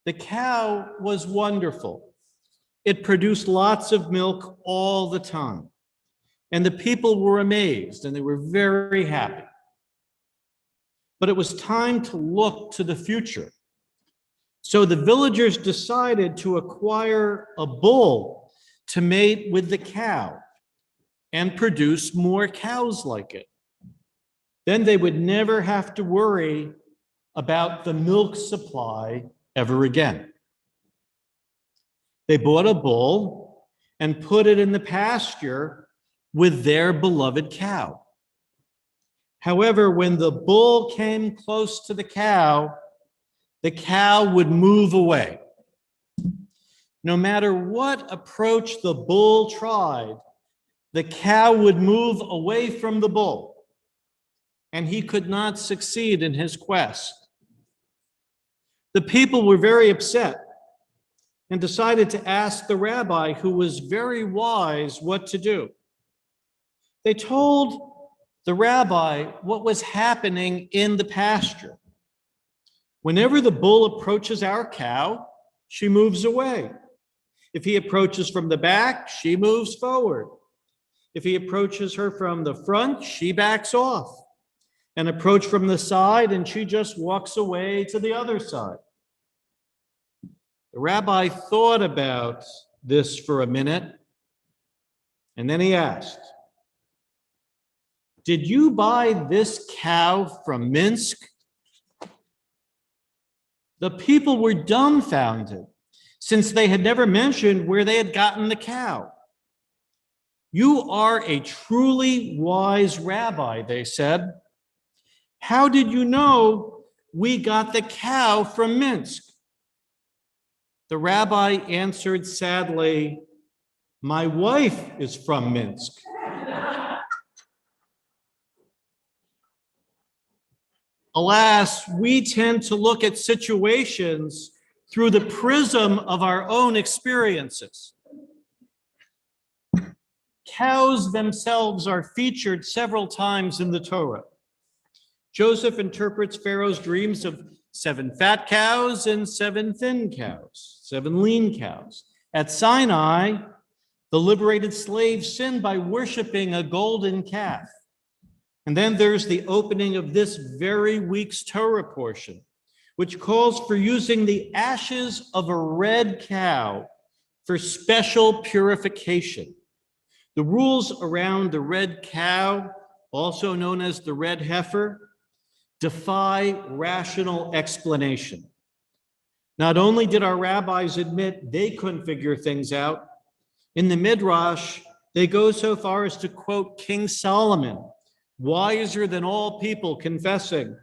S1: The cow was wonderful. It produced lots of milk all the time. And the people were amazed and they were very happy. But it was time to look to the future. So the villagers decided to acquire a bull to mate with the cow and produce more cows like it. Then they would never have to worry about the milk supply ever again. They bought a bull and put it in the pasture with their beloved cow. However, when the bull came close to the cow would move away. No matter what approach the bull tried, the cow would move away from the bull, and he could not succeed in his quest. The people were very upset and decided to ask the rabbi, who was very wise, what to do. They told the rabbi what was happening in the pasture. Whenever the bull approaches our cow, she moves away. If he approaches from the back, she moves forward. If he approaches her from the front, she backs off. And approach from the side, and she just walks away to the other side. The rabbi thought about this for a minute, and then he asked, "Did you buy this cow from Minsk?" The people were dumbfounded, since they had never mentioned where they had gotten the cow. "You are a truly wise rabbi," they said. "How did you know we got the cow from Minsk?" The rabbi answered sadly, "My wife is from Minsk." Alas, we tend to look at situations through the prism of our own experiences. Cows themselves are featured several times in the Torah. Joseph interprets Pharaoh's dreams of 7 fat cows and 7 thin cows, 7 lean cows. At Sinai, the liberated slaves sinned by worshiping a golden calf. And then there's the opening of this very week's Torah portion, which calls for using the ashes of a red cow for special purification. The rules around the red cow, also known as the red heifer, defy rational explanation. Not only did our rabbis admit they couldn't figure things out, in the Midrash, they go so far as to quote King Solomon, wiser than all people, confessing,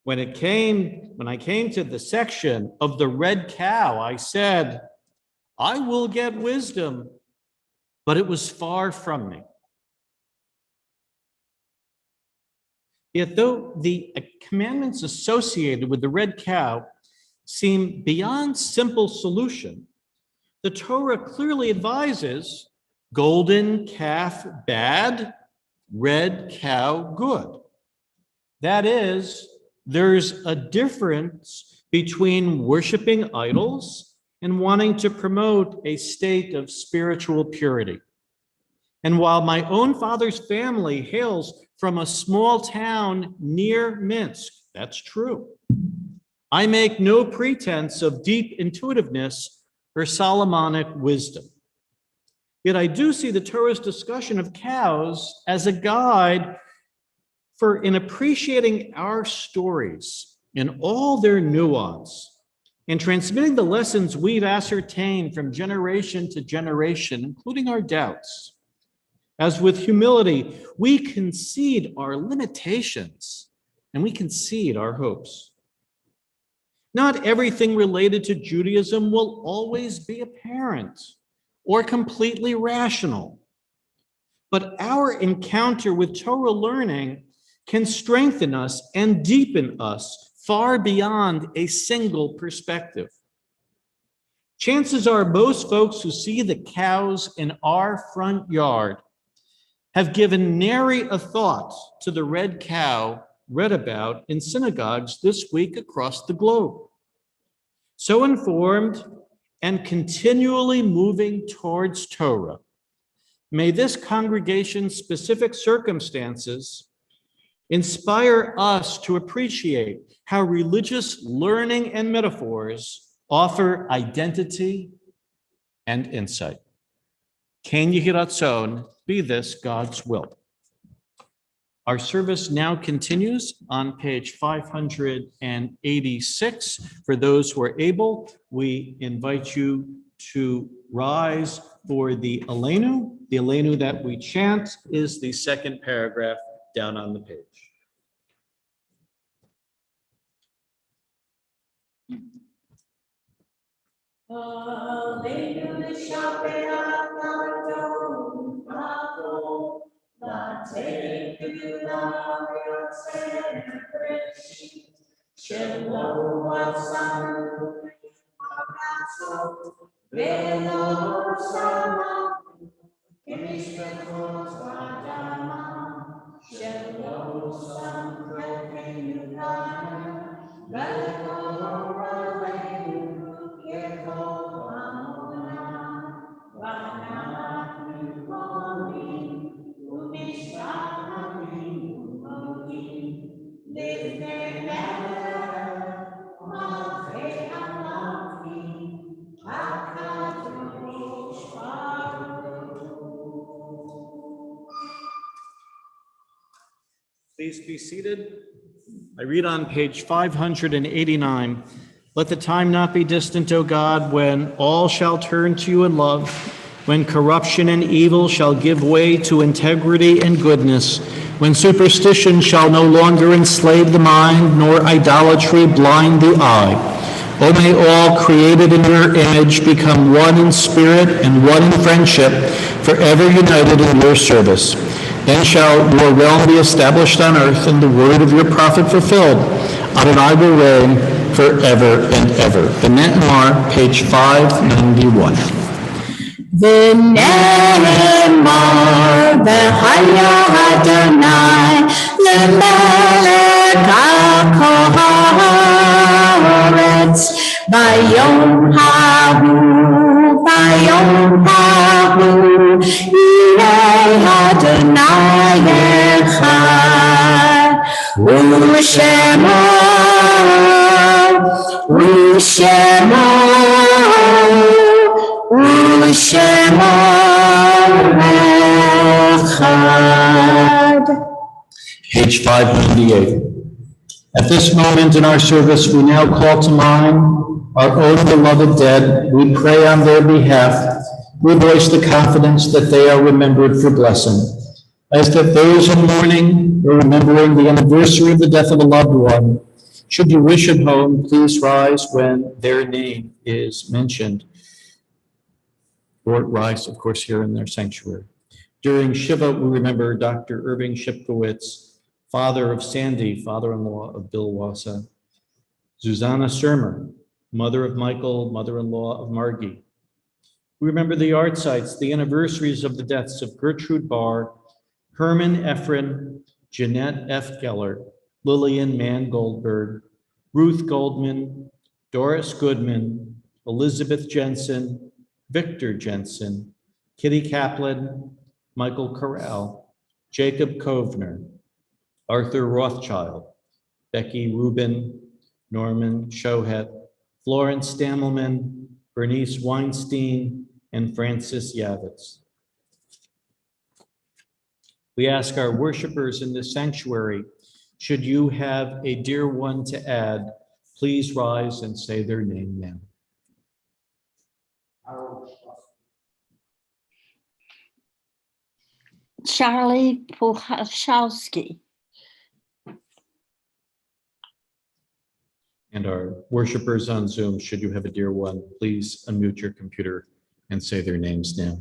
S1: when I came to the section of the red cow, I said, I will get wisdom, but it was far from me. Yet though the commandments associated with the red cow seem beyond simple solution, the Torah clearly advises golden calf bad, red cow good. That is, there's a difference between worshiping idols and wanting to promote a state of spiritual purity. And while my own father's family hails from a small town near Minsk, that's true, I make no pretense of deep intuitiveness or Solomonic wisdom. Yet I do see the Torah's discussion of cows as a guide for in appreciating our stories in all their nuance and transmitting the lessons we've ascertained from generation to generation, including our doubts. As with humility, we concede our limitations and we concede our hopes. Not everything related to Judaism will always be apparent or completely rational, but our encounter with Torah learning can strengthen us and deepen us far beyond a single perspective. Chances are most folks who see the cows in our front yard have given nary a thought to the red cow read about in synagogues this week across the globe. So informed and continually moving towards Torah, may this congregation's specific circumstances inspire us to appreciate how religious learning and metaphors offer identity and insight. Ken Yehi Ratzon, be this God's will. Our service now continues on page 586. For those who are able, we invite you to rise for the Aleinu. The Aleinu that we chant is the second paragraph down on the page.
S2: Aleinu
S1: Please be seated. I read on page 589. Let the time not be distant, O God, when all shall turn to you in love, when corruption and evil shall give way to integrity and goodness, when superstition shall no longer enslave the mind, nor idolatry blind the eye. O may all created in your image become one in spirit and one in friendship, forever united in your service. Then shall your realm be established on earth and the word of your prophet fulfilled. Adonai will reign forever and ever. The Ne'emar, page 591.
S5: ונאמר והיה אדוני למלך על כל הארץ ביום ההוא יהיה אדוני אחד ושמו אחד.
S1: Page 598. At this moment in our service, we now call to mind our own beloved dead. We pray on their behalf. We voice the confidence that they are remembered for blessing. As that those in mourning or remembering the anniversary of the death of a loved one, should you wish at home, please rise when their name is mentioned. Or rise, of course, here in their sanctuary. During Shiva, we remember Dr. Irving Shipkowitz, father of Sandy, father-in-law of Bill Wassa, Susanna Surmer, mother of Michael, mother-in-law of Margie. We remember the art sites, the anniversaries of the deaths of Gertrude Barr, Herman Efren, Jeanette F. Geller, Lillian Mann Goldberg, Ruth Goldman, Doris Goodman, Elizabeth Jensen, Victor Jensen, Kitty Kaplan, Michael Corral, Jacob Kovner, Arthur Rothschild, Becky Rubin, Norman Shohet, Florence Stamelman, Bernice Weinstein, and Francis Yavitz. We ask our worshipers in this sanctuary, should you have a dear one to add, please rise and say their name now.
S5: Charlie Puchowski.
S1: And our worshipers on Zoom, should you have a dear one, please unmute your computer and say their names now.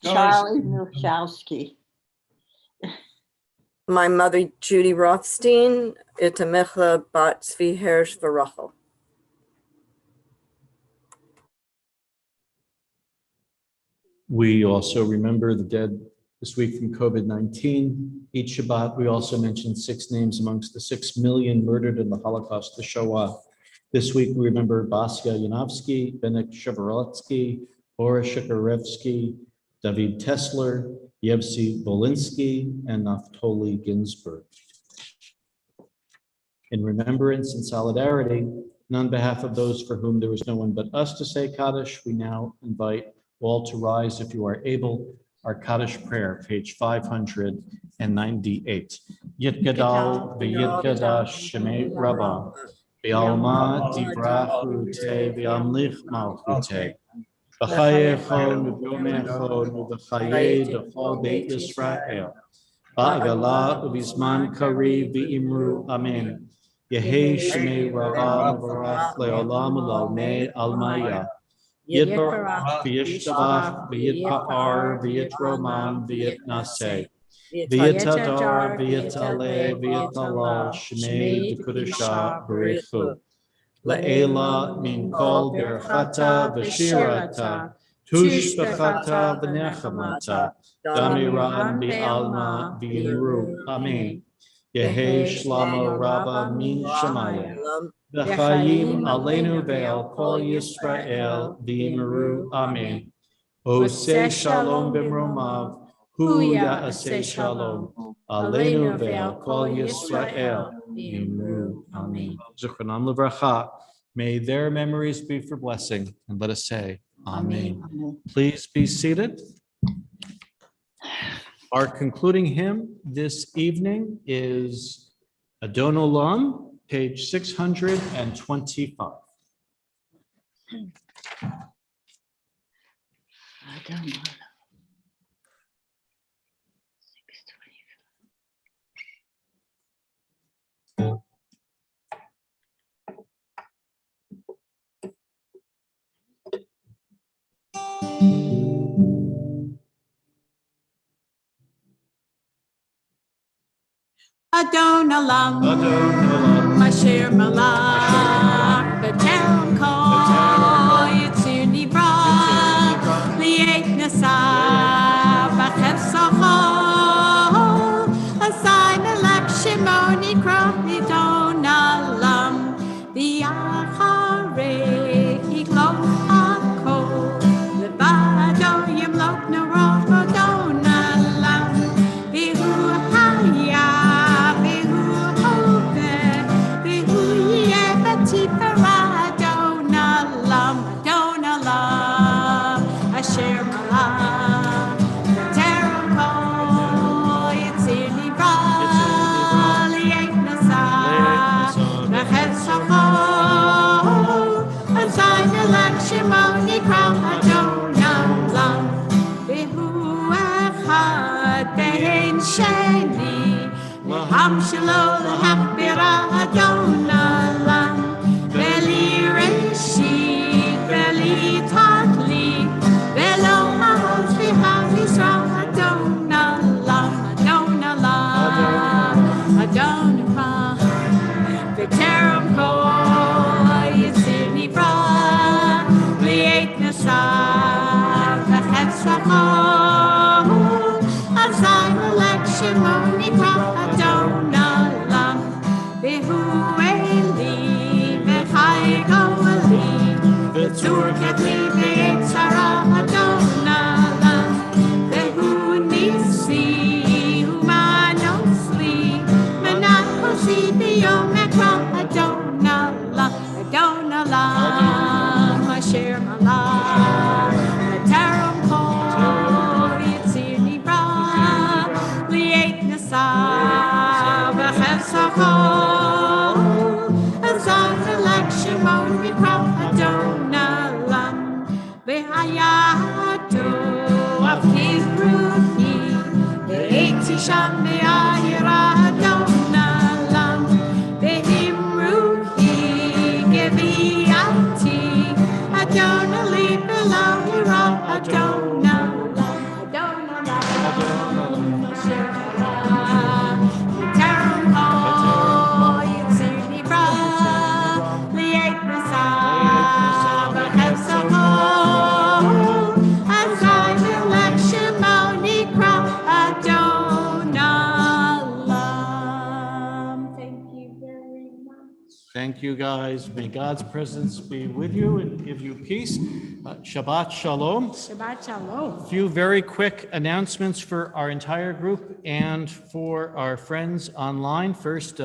S5: Charlie Puchowski.
S8: My mother, Judy Rothstein, Itamichla Bat Zvi Hersh Varachel.
S1: We also remember the dead this week from COVID-19. Each Shabbat, we also mention 6 names amongst the 6 million murdered in the Holocaust, the Shoah. This week, we remember Basya Yanofsky, Benek Shavaretsky, Boris Shakarevsky, David Tesler, Yevsey Volinsky, and Naftali Ginsburg. In remembrance and solidarity, and on behalf of those for whom there was no one but us to say Kaddish, we now invite all to rise if you are able. Our Kaddish prayer, page 598. Yit Gadal v'yit Gadash Shemei Rabbah B'alma Divrachu Te V'amlich Malchute B'chayechon V'yomechon V'chayei D'chol Beit Yisrael Ba'agala U'bizman Kariv V'imru Amen Yehei Shemei Rabbah M'varach Le'olam U'lalmei Almaya Yitbarach v'yishtabach v'yitpa'ar v'yitroman v'yitnaseh v'yitadar v'yitaleh v'yitalal shmei d'kudasha b'rechu La'ela min kol berchata v'shirata tushbechata v'nechamata damiran b'alma v'yimru Amen Yehei Shlama Rabba min Shemaya V'chayim aleinu ve'al kol Yisrael v'yimeru Amen. Oseh shalom b'mromav, hu ya'aseh shalom. Aleinu ve'al kol Yisrael v'yimeru Amen. Zichronam levracha. May their memories be for blessing, and let us say Amen. Please be seated. Our concluding hymn this evening is Adon Olam, page 625.
S2: Adon Olam,
S1: Adon Olam,
S2: Asher Malach, B'Terem Kol, Yitzir Nivra, Li'et Nasa, B'Chev Sochol, Asai Melech Shimon Yikra, Adon Olam, V'Yacharei Yiklot HaKol, Levado Yimlok Nerov Adon Olam, V'Hu Haya, Asher Malach, B'Terem Kol, Yitzir Nivra, Li'et Nasa, B'Chev Sochol, Asai Melech Shimon Yikra, Adon Olam, V'Hu Echad Be'en Sheni, L'Ham Shelo L'Hachbira Adon Olam, V'Li Reshit, V'Li Tachlit, V'lo Ma'oz V'Ham Yisrael Adon Olam, Adon Olam, Adon Olam, B'Terem Kol, Yitzir רוחי, הייתי שם בעיירה אדונה לם, ואם רוחי גביעתי, אדונה לי ולא ירא, אדונה לם, אדונה לם, אשר קרא, בטרם אוי יציר נברא, ליית מסע בחפצו. Thank you very much.
S1: Thank you, guys. May God's presence be with you and give you peace. Shabbat Shalom.
S2: Shabbat Shalom.
S1: A few very quick announcements for our entire group and for our friends online. First,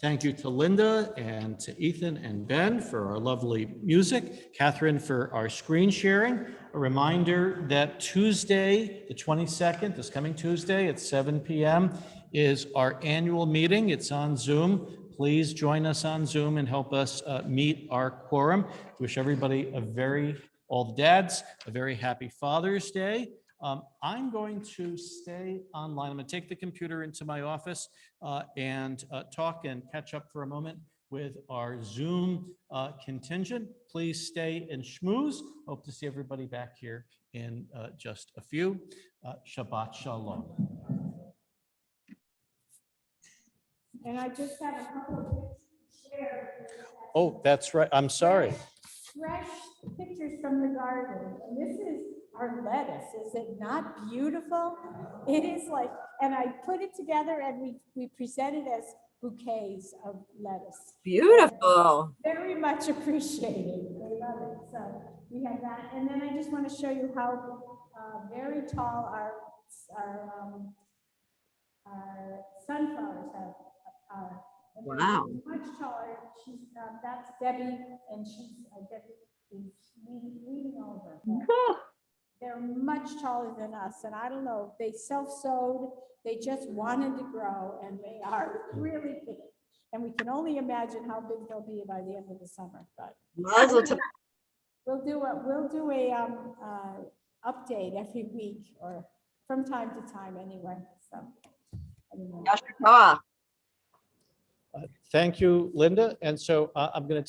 S1: thank you to Linda and to Ethan and Ben for our lovely music, Catherine for our screen sharing. A reminder that Tuesday, the 22nd, this coming Tuesday at 7 p.m. is our annual meeting. It's on Zoom. Please join us on Zoom and help us meet our quorum. Wish everybody all the dads, a very happy Father's Day. I'm going to stay online. I'm going to take the computer into my office and talk and catch up for a moment with our Zoom contingent. Please stay and schmooze. Hope to see everybody back here in just a few. Shabbat Shalom.
S2: And I just have a couple of pictures to share.
S1: Oh, that's right. I'm sorry.
S2: Fresh pictures from the garden. And this is our lettuce. Is it not beautiful? It is like, and I put it together and we present it as bouquets of lettuce.
S8: Beautiful.
S2: Very much appreciated. I love it. So we have that. And then I just want to show you how very tall our sunflowers are.
S8: Wow.
S2: Much taller. She's that's Debbie, and Debbie is leaning over. They're much taller than us, and I don't know. They self-sowed. They just wanted to grow, and they are really big. And we can only imagine how big they'll be by the end of the summer. But
S8: Mazel tov.
S2: we'll do a update every week or from time to time anyway. So anyway.
S8: Yasher koach.
S1: Thank you, Linda. And so I'm going to